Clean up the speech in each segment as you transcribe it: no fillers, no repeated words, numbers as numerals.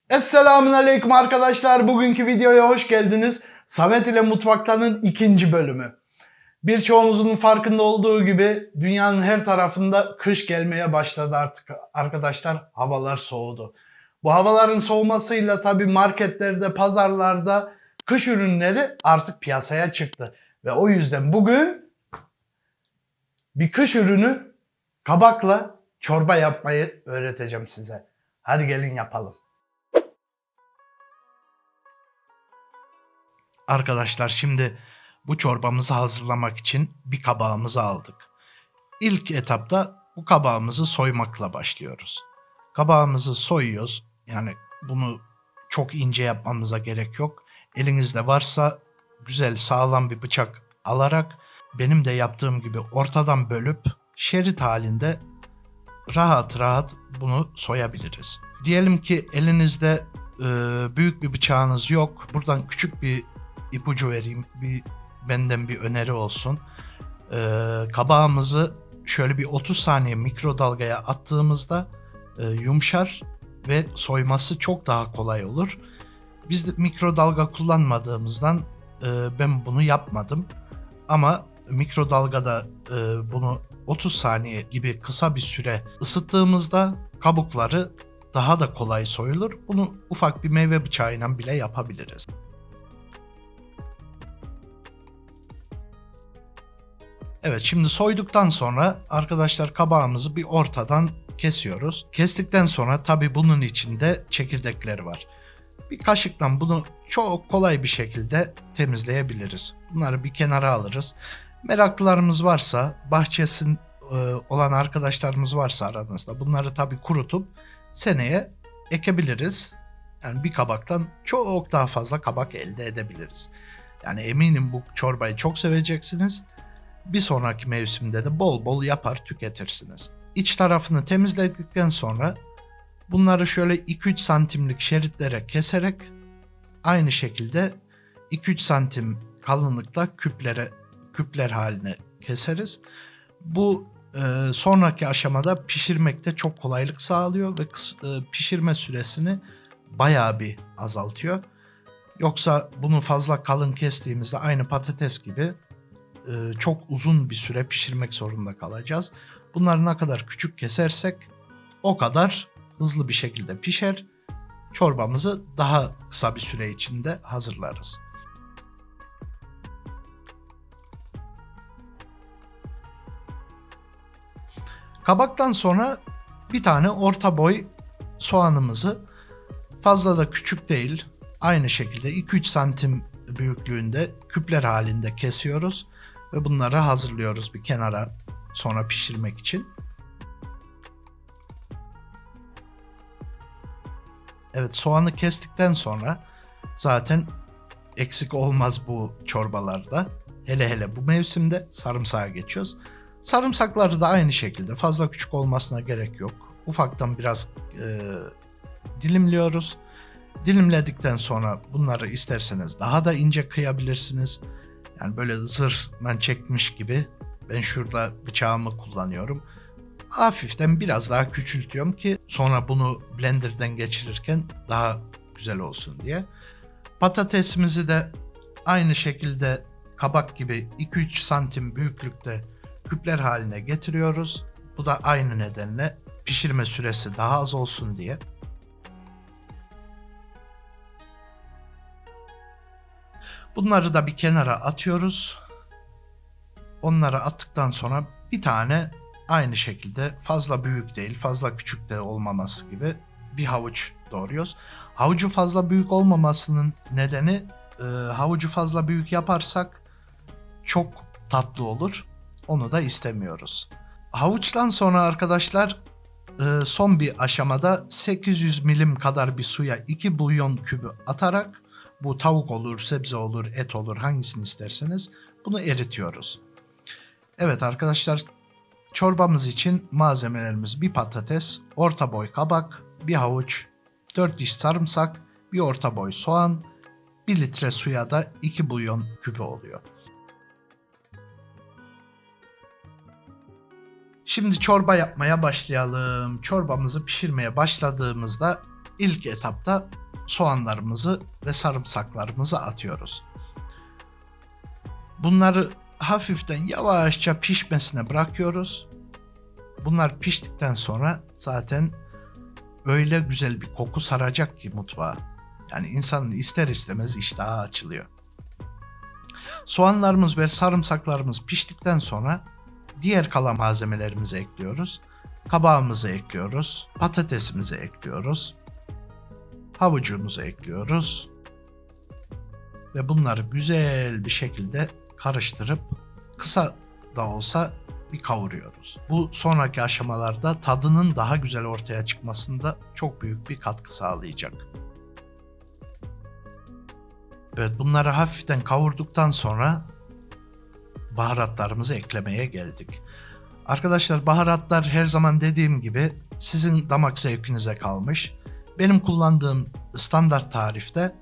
Esselamun Aleyküm arkadaşlar. Bugünkü videoya hoş geldiniz. Samet ile Mutfaktan'ın ikinci bölümü. Birçoğunuzun farkında olduğu gibi dünyanın her tarafında kış gelmeye başladı artık arkadaşlar. Havalar soğudu. Bu havaların soğumasıyla tabii marketlerde, pazarlarda kış ürünleri artık piyasaya çıktı. Ve o yüzden bugün bir kış ürünü kabakla çorba yapmayı öğreteceğim size. Hadi gelin yapalım. Arkadaşlar şimdi bu çorbamızı hazırlamak için bir kabağımızı aldık. İlk etapta bu kabağımızı soymakla başlıyoruz. Kabağımızı soyuyoruz. Yani bunu çok ince yapmamıza gerek yok. Elinizde varsa güzel sağlam bir bıçak alarak benim de yaptığım gibi ortadan bölüp şerit halinde rahat rahat bunu soyabiliriz. Diyelim ki elinizde büyük bir bıçağınız yok. Buradan küçük bir ipucu vereyim. Benden bir öneri olsun. Kabağımızı şöyle bir 30 saniye mikrodalgaya attığımızda yumuşar ve soyması çok daha kolay olur. Biz de mikrodalga kullanmadığımızdan ben bunu yapmadım. Ama mikrodalgada bunu 30 saniye gibi kısa bir süre ısıttığımızda kabukları daha da kolay soyulur. Bunu ufak bir meyve bıçağıyla bile yapabiliriz. Evet, şimdi soyduktan sonra arkadaşlar kabağımızı bir ortadan kesiyoruz. Kestikten sonra tabii bunun içinde çekirdekleri var. Bir kaşıkla bunu çok kolay bir şekilde temizleyebiliriz. Bunları bir kenara alırız. Meraklılarımız varsa, bahçesi olan arkadaşlarımız varsa aranızda bunları tabii kurutup seneye ekebiliriz. Yani bir kabaktan çok daha fazla kabak elde edebiliriz. Yani eminim bu çorbayı çok seveceksiniz. Bir sonraki mevsimde de bol bol yapar tüketirsiniz. İç tarafını temizledikten sonra bunları şöyle 2-3 santimlik şeritlere keserek aynı şekilde 2-3 santim kalınlıkta küpler haline keseriz. Bu sonraki aşamada pişirmekte çok kolaylık sağlıyor ve pişirme süresini bayağı bir azaltıyor. Yoksa bunu fazla kalın kestiğimizde aynı patates gibi çok uzun bir süre pişirmek zorunda kalacağız. Bunları ne kadar küçük kesersek o kadar hızlı bir şekilde pişer. Çorbamızı daha kısa bir süre içinde hazırlarız. Kabaktan sonra bir tane orta boy soğanımızı, fazla da küçük değil, aynı şekilde 2-3 santim büyüklüğünde küpler halinde kesiyoruz ve bunları hazırlıyoruz bir kenara sonra pişirmek için. Evet, soğanı kestikten sonra zaten eksik olmaz bu çorbalarda. Hele hele bu mevsimde sarımsağa geçiyoruz. Sarımsakları da aynı şekilde fazla küçük olmasına gerek yok. Ufaktan biraz dilimliyoruz. Dilimledikten sonra bunları isterseniz daha da ince kıyabilirsiniz. Yani böyle zırhla çekmiş gibi ben şurada bıçağımı kullanıyorum. Hafiften biraz daha küçültüyorum ki sonra bunu blenderdan geçirirken daha güzel olsun diye. Patatesimizi de aynı şekilde kabak gibi 2-3 santim büyüklükte küpler haline getiriyoruz. Bu da aynı nedenle pişirme süresi daha az olsun diye. Bunları da bir kenara atıyoruz. Onları attıktan sonra bir tane aynı şekilde fazla büyük değil, fazla küçük de olmaması gibi bir havuç doğruyoruz. Havucu fazla büyük olmamasının nedeni havucu fazla büyük yaparsak çok tatlı olur. Onu da istemiyoruz. Havuçtan sonra arkadaşlar son bir aşamada 800 milim kadar bir suya 2 bulyon kübü atarak, bu tavuk olur, sebze olur, et olur, hangisini isterseniz, bunu eritiyoruz. Evet arkadaşlar, çorbamız için malzemelerimiz bir patates, orta boy kabak, bir havuç, 4 diş sarımsak, bir orta boy soğan, 1 litre suya da 2 bulyon kübü oluyor. Şimdi çorba yapmaya başlayalım. Çorbamızı pişirmeye başladığımızda İlk etapta soğanlarımızı ve sarımsaklarımızı atıyoruz. Bunları hafiften yavaşça pişmesine bırakıyoruz. Bunlar piştikten sonra zaten öyle güzel bir koku saracak ki mutfağa. Yani insanın ister istemez iştahı açılıyor. Soğanlarımız ve sarımsaklarımız piştikten sonra diğer kalan malzemelerimizi ekliyoruz. Kabağımızı ekliyoruz, patatesimizi ekliyoruz, havucumuzu ekliyoruz ve bunları güzel bir şekilde karıştırıp kısa da olsa bir kavuruyoruz. Bu sonraki aşamalarda tadının daha güzel ortaya çıkmasında çok büyük bir katkı sağlayacak. Evet, bunları hafiften kavurduktan sonra baharatlarımızı eklemeye geldik. Arkadaşlar, baharatlar her zaman dediğim gibi sizin damak zevkinize kalmış. Benim kullandığım standart tarifte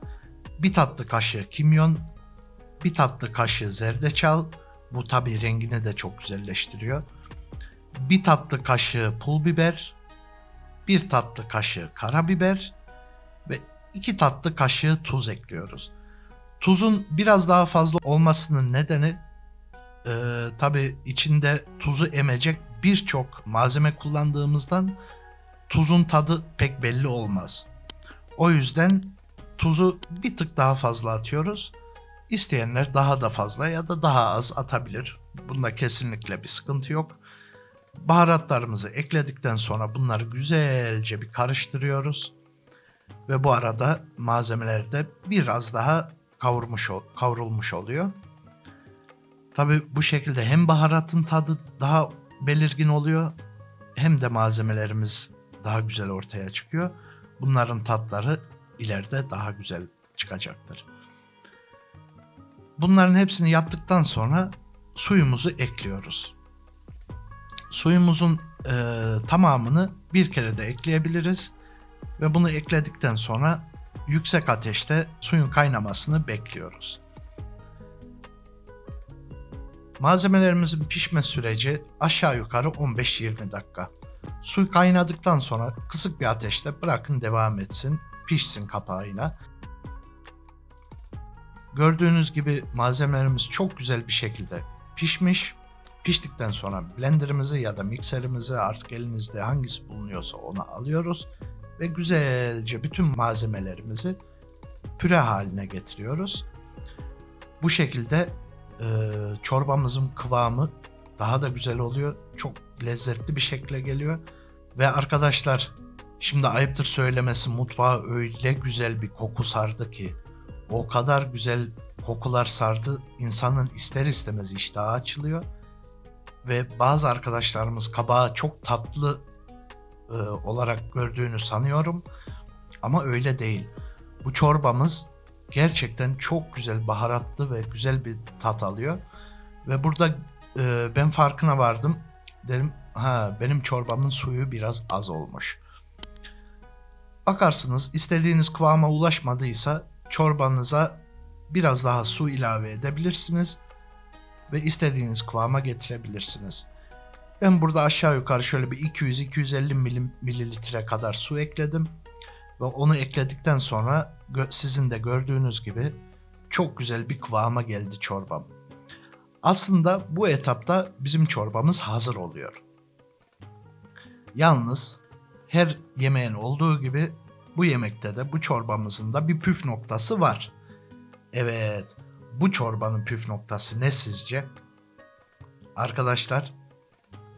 bir tatlı kaşığı kimyon, bir tatlı kaşığı zerdeçal, bu tabi rengini de çok güzelleştiriyor. Bir tatlı kaşığı pul biber, bir tatlı kaşığı karabiber ve 2 tatlı kaşığı tuz ekliyoruz. Tuzun biraz daha fazla olmasının nedeni tabi içinde tuzu emecek birçok malzeme kullandığımızdan tuzun tadı pek belli olmaz. O yüzden tuzu bir tık daha fazla atıyoruz. İsteyenler daha da fazla ya da daha az atabilir. Bunda kesinlikle bir sıkıntı yok. Baharatlarımızı ekledikten sonra bunları güzelce bir karıştırıyoruz. Ve bu arada malzemeler de biraz daha kavrulmuş oluyor. Tabi bu şekilde hem baharatın tadı daha belirgin oluyor hem de malzemelerimiz daha güzel ortaya çıkıyor. Bunların tatları ileride daha güzel çıkacaktır. Bunların hepsini yaptıktan sonra suyumuzu ekliyoruz. Suyumuzun tamamını bir kere de ekleyebiliriz ve bunu ekledikten sonra yüksek ateşte suyun kaynamasını bekliyoruz. Malzemelerimizin pişme süreci aşağı yukarı 15-20 dakika. Su kaynadıktan sonra kısık bir ateşte bırakın devam etsin, pişsin kapağıyla. Gördüğünüz gibi malzemelerimiz çok güzel bir şekilde pişmiş. Piştikten sonra blenderımızı ya da mikserimizi, artık elinizde hangisi bulunuyorsa onu alıyoruz ve güzelce bütün malzemelerimizi püre haline getiriyoruz. Bu şekilde çorbamızın kıvamı daha da güzel oluyor. Çok lezzetli bir şekilde geliyor. Ve arkadaşlar, şimdi ayıptır söylemesi, mutfağa öyle güzel bir koku sardı ki, o kadar güzel kokular sardı, insanın ister istemez iştahı açılıyor. Ve bazı arkadaşlarımız kabağı çok tatlı olarak gördüğünü sanıyorum. Ama öyle değil. Bu çorbamız gerçekten çok güzel, baharatlı ve güzel bir tat alıyor. Ve burada ben farkına vardım. Dedim, benim çorbamın suyu biraz az olmuş. Bakarsınız istediğiniz kıvama ulaşmadıysa çorbanıza biraz daha su ilave edebilirsiniz ve istediğiniz kıvama getirebilirsiniz. Ben burada aşağı yukarı şöyle bir 200-250 mililitre kadar su ekledim ve onu ekledikten sonra sizin de gördüğünüz gibi çok güzel bir kıvama geldi çorbam. Aslında bu etapta bizim çorbamız hazır oluyor. Yalnız her yemeğin olduğu gibi bu yemekte de, bu çorbamızın da bir püf noktası var. Evet, bu çorbanın püf noktası ne sizce? Arkadaşlar,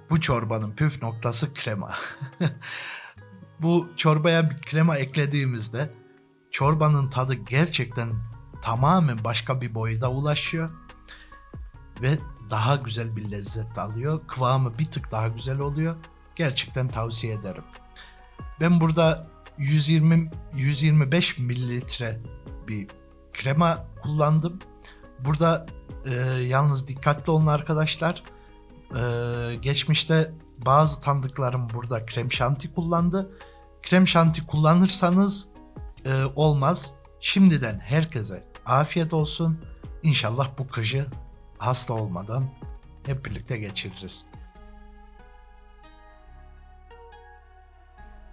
bu çorbanın püf noktası krema. Bu çorbaya bir krema eklediğimizde çorbanın tadı gerçekten tamamen başka bir boyuta ulaşıyor ve daha güzel bir lezzet alıyor. Kıvamı bir tık daha güzel oluyor. Gerçekten tavsiye ederim. Ben burada 120-125 mililitre bir krema kullandım. Burada yalnız dikkatli olun arkadaşlar. Geçmişte bazı tanıdıklarım burada krem şanti kullandı. Krem şanti kullanırsanız olmaz. Şimdiden herkese afiyet olsun. İnşallah bu kışı hasta olmadan hep birlikte geçiririz.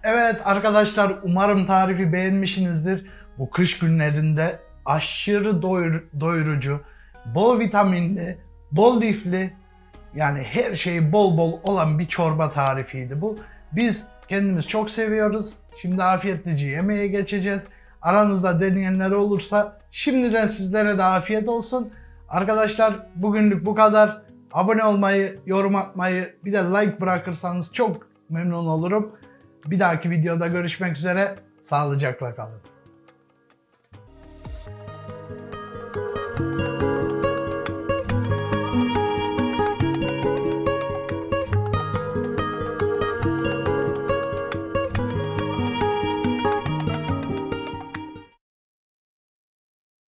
Evet arkadaşlar, umarım tarifi beğenmişsinizdir. Bu kış günlerinde aşırı doyurucu, bol vitaminli, bol lifli, yani her şeyi bol bol olan bir çorba tarifiydi bu. Biz kendimiz çok seviyoruz. Şimdi afiyetlice yemeğe geçeceğiz. Aranızda deneyenler olursa şimdiden sizlere de afiyet olsun. Arkadaşlar bugünlük bu kadar. Abone olmayı, yorum atmayı, bir de like bırakırsanız çok memnun olurum. Bir dahaki videoda görüşmek üzere. Sağlıcakla kalın.